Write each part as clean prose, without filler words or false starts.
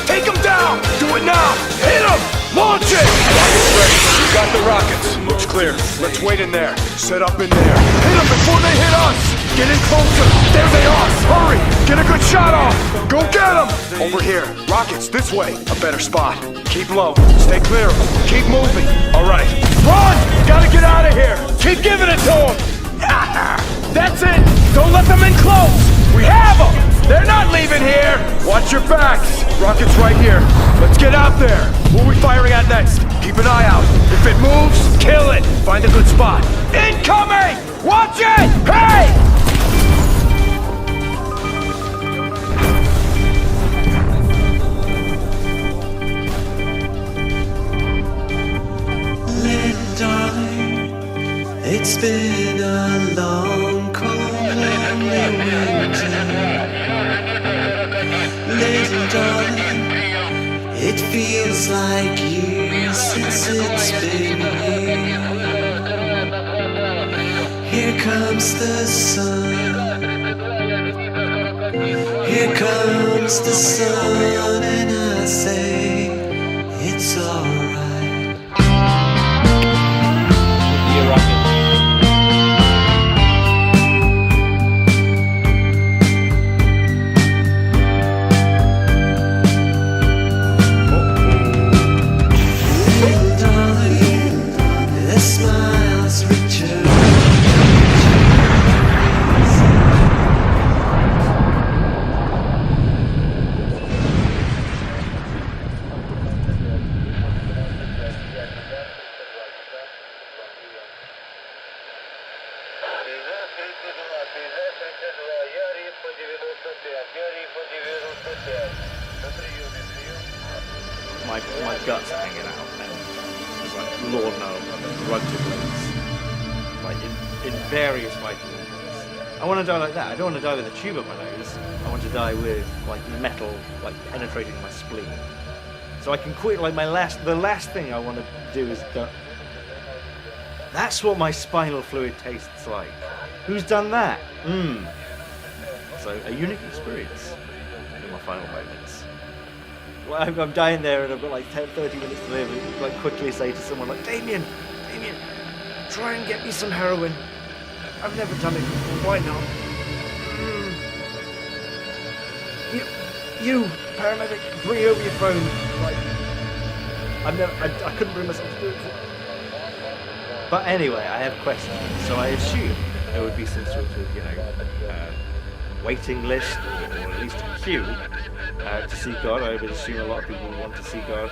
Take him down! Do it now! Hit him! Launch it! Rockets ready. You got the rockets. Looks clear. Let's wait in there. Set up in there. Hit them before they hit us! Get in closer! There they are! Hurry! Get a good shot off! Go get them! Over here. Rockets, this way. A better spot. Keep low. Stay clear. Keep moving. All right. Run! Gotta get out of here! Keep giving it to them! That's it! Don't let them in close! We have them! They're not leaving here! Watch your backs! Rockets right here. Let's get out there. What are we firing at next? Keep an eye out. If it moves, kill it. Find a good spot. Incoming! Watch it! Hey! Little darling, it's been a long, cold, lonely winter. Little darling, it feels like years since it's been here. Here comes the sun. Here comes the sun, and I say it's alright. My guts are hanging out, and there's like Warno and grunted wounds, like in various vital organs. I want to die like that. I don't want to die with a tube up my nose. I want to die with like metal, like penetrating my spleen, so I can quit. Like the last thing I want to do is go. That's what my spinal fluid tastes like. Who's done that? So a unique experience in my final moments. Well, I'm dying there and I've got like 30 minutes to live, and like quickly say to someone like, Damien, try and get me some heroin. I've never done it before, why not? You, paramedic, bring over your phone. Like, I couldn't bring myself to do it before. But anyway, I have questions, so I assume there would be some sort of, waiting list, or at least a queue to see God. I would assume a lot of people would want to see God,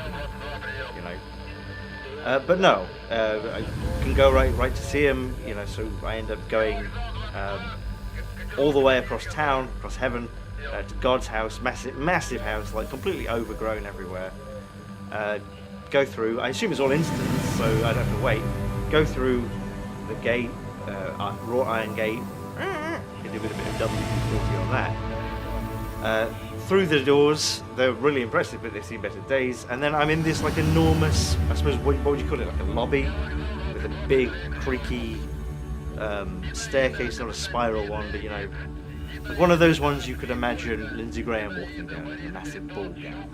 but no, I can go right to see him, so I end up going all the way across town, across heaven, to God's house, massive house, like completely overgrown everywhere. Go through, I assume it's all instant, so I don't have to wait. Go through the gate, wrought iron gate. Can do with a bit of WD-40 on that. Through the doors, they're really impressive, but they've seen better days. And then I'm in this like enormous, I suppose, what would you call it, like a lobby with a big creaky staircase, not a spiral one, but like one of those ones you could imagine Lindsey Graham walking down in a massive ball gown.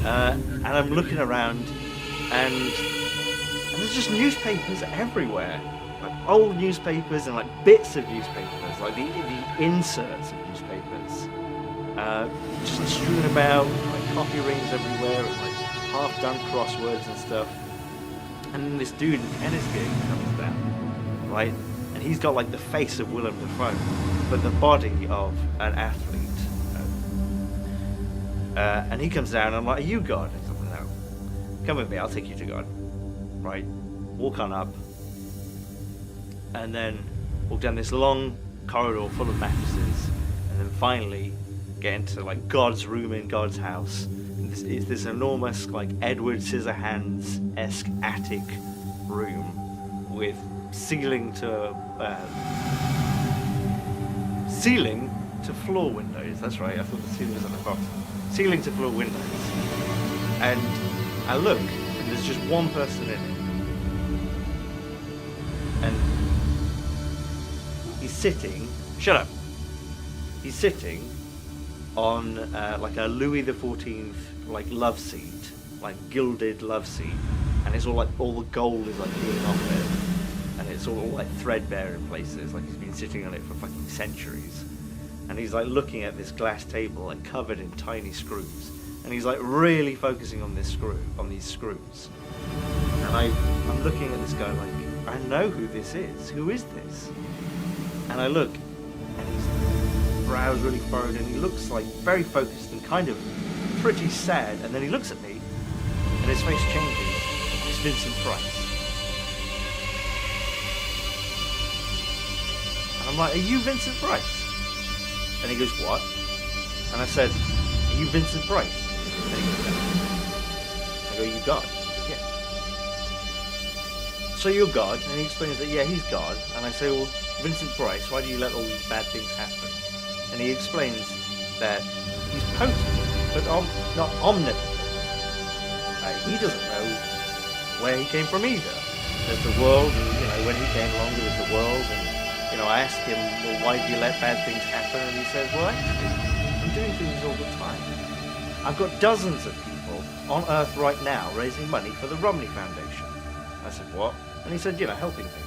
And I'm looking around, and there's just newspapers everywhere. Like old newspapers and like bits of newspapers, like the inserts of newspapers, just strewn about, like coffee rings everywhere, and like half-done crosswords and stuff. And then this dude in tennis gear comes down, right? And he's got like the face of Willem Dafoe, but the body of an athlete. And he comes down, and I'm like, "Are you God?" He's like, "No, come with me. I'll take you to God." Right? Walk on up. And then walk down this long corridor full of mattresses, and then finally get into like God's room in God's house. And It's this enormous, like, Edward Scissorhands-esque attic room with ceiling to floor windows. That's right, I thought the ceiling was at the bottom. Ceiling to floor windows. And I look, and there's just one person in it. And he's sitting... Shut up! He's sitting on like a Louis XIV like love seat, like gilded love seat, and it's all like all the gold is like peeling off it, and it's all like threadbare in places, like he's been sitting on it for fucking centuries, and he's like looking at this glass table like covered in tiny screws, and he's like really focusing on these screws, and I'm looking at this guy like, I know who this is. Who is this? And I look, and his brows really furrowed, and he looks like very focused and kind of pretty sad. And then he looks at me, and his face changes. It's Vincent Price. And I'm like, are you Vincent Price? And he goes, what? And I said, are you Vincent Price? And he goes, no. I go, you God? Yeah. So you're God? And he explains that, yeah, he's God. And I say, well, Vincent Price, why do you let all these bad things happen? And he explains that he's potent, but not omnipotent. He doesn't know where he came from either. There's the world, and when he came along, there was the world, and I asked him, well, why do you let bad things happen? And he says, well, actually, I'm doing things all the time. I've got dozens of people on Earth right now raising money for the Romney Foundation. I said, what? And he said, helping people.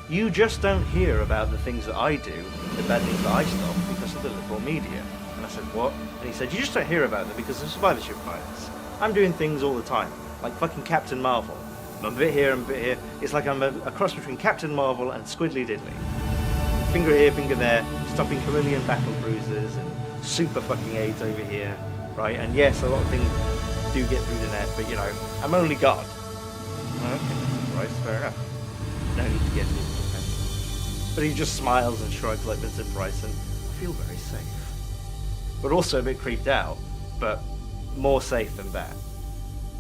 You just don't hear about the things that I do, the bad things that I stop, because of the liberal media. And I said, what? And he said, you just don't hear about them because of survivorship bias. I'm doing things all the time, like fucking Captain Marvel. I'm a bit here and a bit here. It's like I'm a cross between Captain Marvel and Squiddly Diddly. Finger here, finger there, stopping chameleon battle bruises and super fucking AIDS over here, right? And yes, a lot of things do get through the net, but I'm only God. Okay, right, fair enough. No need to get into defense. But he just smiles and shrugs like Vincent Price, and I feel very safe. But also a bit creeped out, but more safe than that.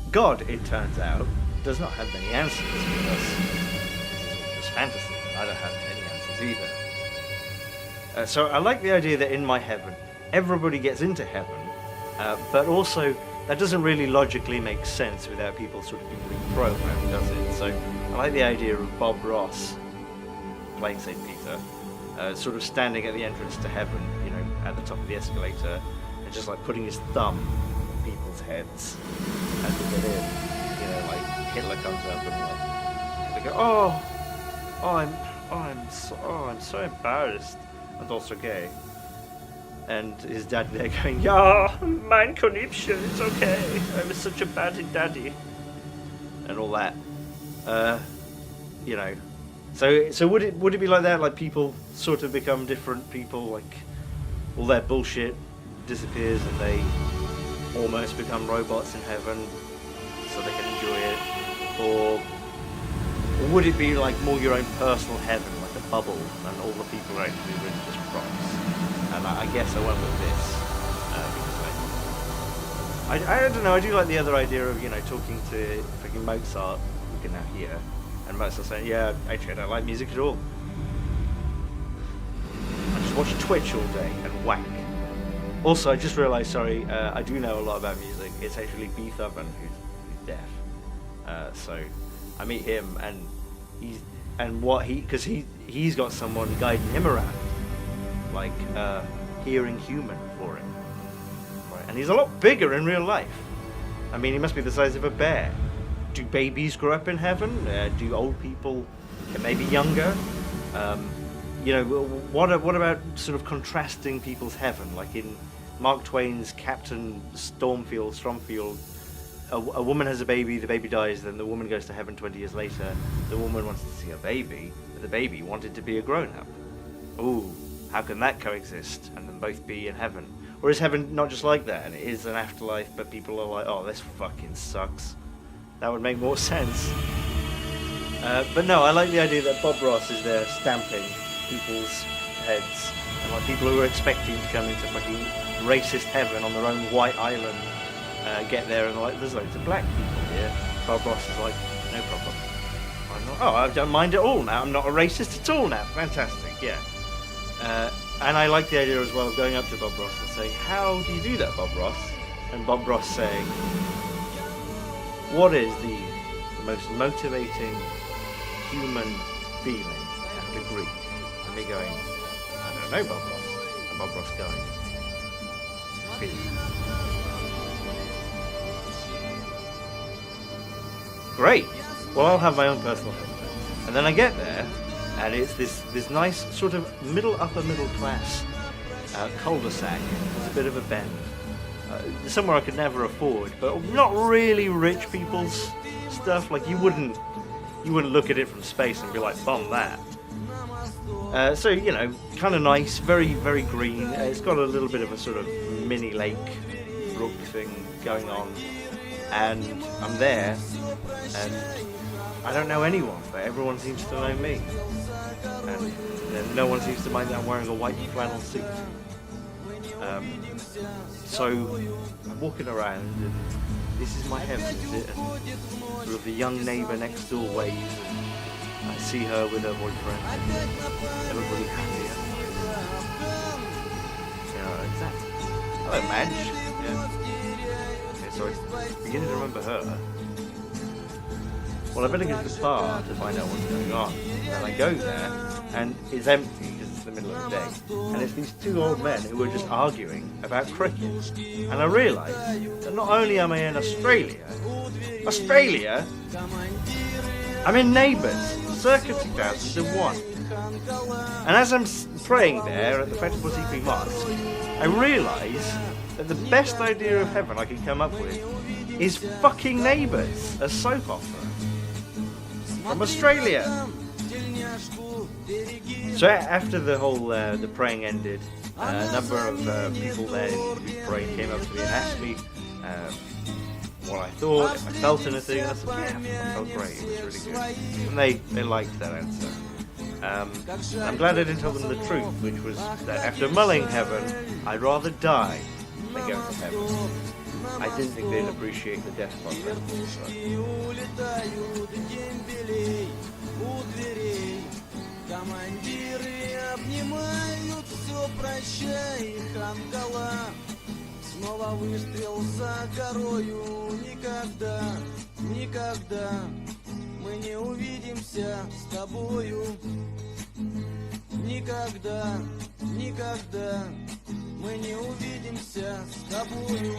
God, it turns out, does not have many answers because this is all just fantasy. I don't have any answers either. So I like the idea that in my heaven, everybody gets into heaven, but also that doesn't really logically make sense without people sort of being reprogrammed, does it? So I like the idea of Bob Ross playing St. Peter, sort of standing at the entrance to heaven, at the top of the escalator, and just like putting his thumb on people's heads as they get in. Like Hitler comes up and they go, I'm so embarrassed, and also gay. And his dad there going, yeah, mein Conniption, it's okay. I'm such a bad daddy. And all that. So would it be like that? Like people sort of become different people, like all their bullshit disappears and they almost become robots in heaven so they can enjoy it? Or would it be like more your own personal heaven, like a bubble, and all the people around you are just props? And I guess I went with this because I don't know. I do like the other idea of talking to fucking Mozart, we can now hear, and Mozart saying, "Yeah, actually, I don't like music at all. I just watch Twitch all day and whack." Also, I just realised, sorry, I do know a lot about music. It's actually Beethoven who's deaf. So I meet him, and because he's got someone guiding him around, like hearing human for him, right? And he's a lot bigger in real life. I mean, he must be the size of a bear. Do babies grow up in heaven? Do old people get maybe younger? What about sort of contrasting people's heaven, like in Mark Twain's Captain Stormfield. A woman has a baby, the baby dies, then the woman goes to heaven 20 years later. The woman wants to see a baby, but the baby wanted to be a grown-up. Ooh, how can that coexist and then both be in heaven? Or is heaven not just like that, and it is an afterlife, but people are like, oh, this fucking sucks? That would make more sense. But no, I like the idea that Bob Ross is there stamping people's heads, and like people who are expecting to come into fucking racist heaven on their own white island get there and like, there's loads of black people here. Bob Ross is like, no problem. I'm not, oh, I don't mind at all now. I'm not a racist at all now. Fantastic, yeah. And I like the idea as well of going up to Bob Ross and saying, how do you do that, Bob Ross? And Bob Ross saying, what is the most motivating human feeling and degree? And me going, I don't know, Bob Ross. And Bob Ross going, fear. Great. Well, I'll have my own personal heaven. And then I get there, and it's this nice sort of upper middle class cul-de-sac. It's a bit of a bend. Somewhere I could never afford, but not really rich people's stuff. Like you wouldn't look at it from space and be like, bomb that. So, you know, kind of nice, very, very green. It's got a little bit of a sort of mini lake brook thing going on. And I'm there, and I don't know anyone, but everyone seems to know me. And no one seems to mind that I'm wearing a white flannel suit. So I'm walking around, and this is my heaven, is it? And sort of the young neighbour next door waves, and I see her with her boyfriend, and everybody happy. You know, exactly. Hello, Madge. Yeah. Okay, so I'm beginning to remember her. Well, I better go to the bar to find out what's going on. And I go there, and it's empty because it's the middle of the day. And it's these two old men who are just arguing about cricket. And I realise that not only am I in Australia, I'm in Neighbours, circa 2001. And as I'm praying there at the Festival Secret Mosque, I realise that the best idea of heaven I can come up with is fucking Neighbours, a soap opera. From Australia. So after the whole the praying ended, a number of people there who prayed came up to me and asked me what I thought, if I felt anything. And I said, yeah, I felt great. It was really good. And they liked that answer. I'm glad I didn't tell them the truth, which was that after mulling heaven, I'd rather die than go to heaven. I didn't think they'd appreciate the death part. Командиры обнимают, все прощай, ханкала. Снова выстрел за горою. Никогда, никогда мы не увидимся с тобою. Никогда, никогда мы не увидимся с тобою.